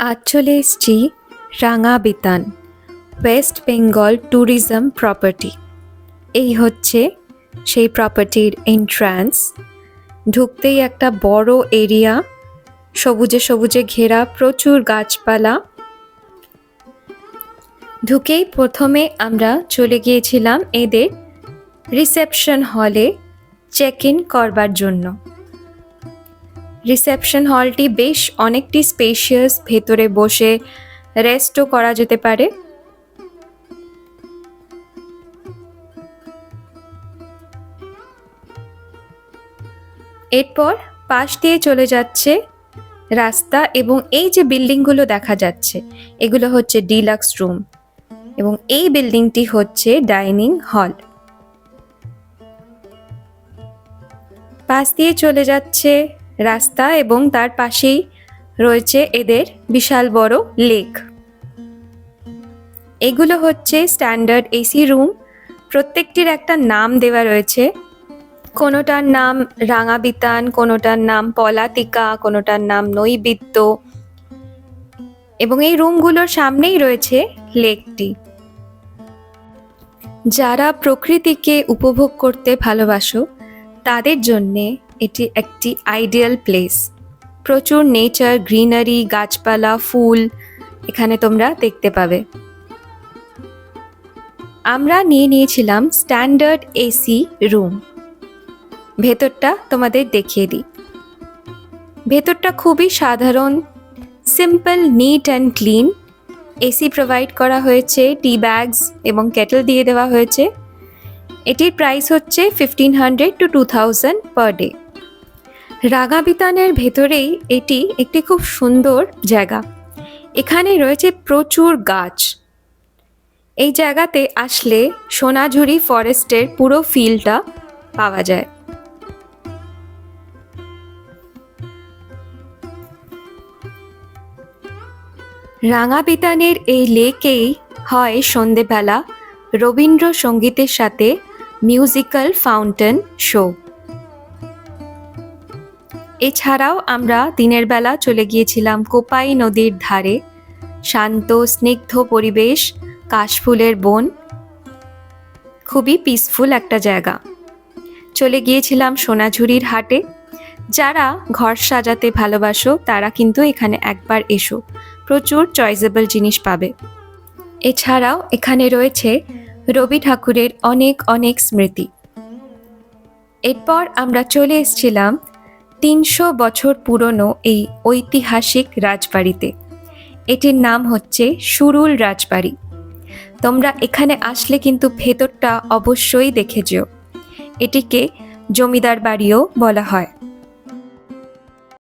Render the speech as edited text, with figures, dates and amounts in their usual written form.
আজ চলে এসছি রাঙাবিতান ওয়েস্ট বেঙ্গল ট্যুরিজম প্রপার্টি। এই হচ্ছে সেই প্রপার্টির এন্ট্রান্স। ঢুকতেই একটা বড় এরিয়া, সবুজে সবুজে ঘেরা, প্রচুর গাছপালা। ঢুকেই প্রথমে আমরা চলে গিয়েছিলাম এদের রিসেপশন হলে চেক ইন করবার জন্য। রিসেপশন হলটি বেশ অনেকটি স্পেশিয়াস, ভেতরে বসে রেস্টও করা যেতে পারে। এরপর পাশ দিয়ে চলে যাচ্ছে রাস্তা, এবং এই যে বিল্ডিংগুলো দেখা যাচ্ছে এগুলো হচ্ছে ডিলাক্স রুম, এবং এই বিল্ডিংটি হচ্ছে ডাইনিং হল। পাশ দিয়ে চলে যাচ্ছে রাস্তা এবং তার পাশেই রয়েছে এদের বিশাল বড় লেক। এগুলো হচ্ছে স্ট্যান্ডার্ড এসি রুম। প্রত্যেকটির একটা নাম দেওয়া রয়েছে। কোনোটার নাম রাঙাবিতান, কোনোটার নাম পলাতিকা, কোনোটার নাম নৈবিত্য, এবং এই রুমগুলোর সামনেই রয়েছে লেকটি। যারা প্রকৃতিকে উপভোগ করতে ভালোবাসো তাদের জন্যে এটি একটি আইডিয়াল প্লেস। প্রচুর নেচার, গ্রিনারি, গাছপালা, ফুল এখানে তোমরা দেখতে পাবে। আমরা নিয়েছিলাম স্ট্যান্ডার্ড এসি রুম। ভেতরটা তোমাদের দেখিয়ে দিই। ভেতরটা খুবই সাধারণ, simple, neat and clean. AC provide করা হয়েছে, টি ব্যাগস এবং কেটল দিয়ে দেওয়া হয়েছে। এটির প্রাইস হচ্ছে 1500 to 2000 পার ডে। রাঙাবিতানের ভেতরেই এটি একটি খুব সুন্দর জায়গা। এখানে রয়েছে প্রচুর গাছ। এই জায়গাতে আসলে সোনাঝুরি ফরেস্টের পুরো ফিলটা পাওয়া যায়। রাঙাবিতানের এই লেকেই হয় সন্ধেবেলা রবীন্দ্রসঙ্গীতের সাথে মিউজিক্যাল ফাউন্টেন শো। এছাড়াও আমরা দিনের বেলা চলে গিয়েছিলাম কোপাই নদীর ধারে। শান্ত স্নিগ্ধ পরিবেশ, কাশফুলের বন, খুবই পিসফুল একটা জায়গা। চলে গিয়েছিলাম সোনাঝুরির হাটে। যারা ঘর সাজাতে ভালোবাসো তারা কিন্তু এখানে একবার এসো, প্রচুর চয়েসেবল জিনিস পাবে। এছাড়াও এখানে রয়েছে রবি ঠাকুরের অনেক অনেক স্মৃতি। এরপর আমরা চলে এসেছিলাম 300 বছর পুরনো এই ঐতিহাসিক রাজবাড়িতে। এটির নাম হচ্ছে সুরুল রাজবাড়ি। তোমরা এখানে আসলে কিন্তু ভেতরটা অবশ্যই দেখে যেও। এটিকে জমিদার বাড়িও বলা হয়।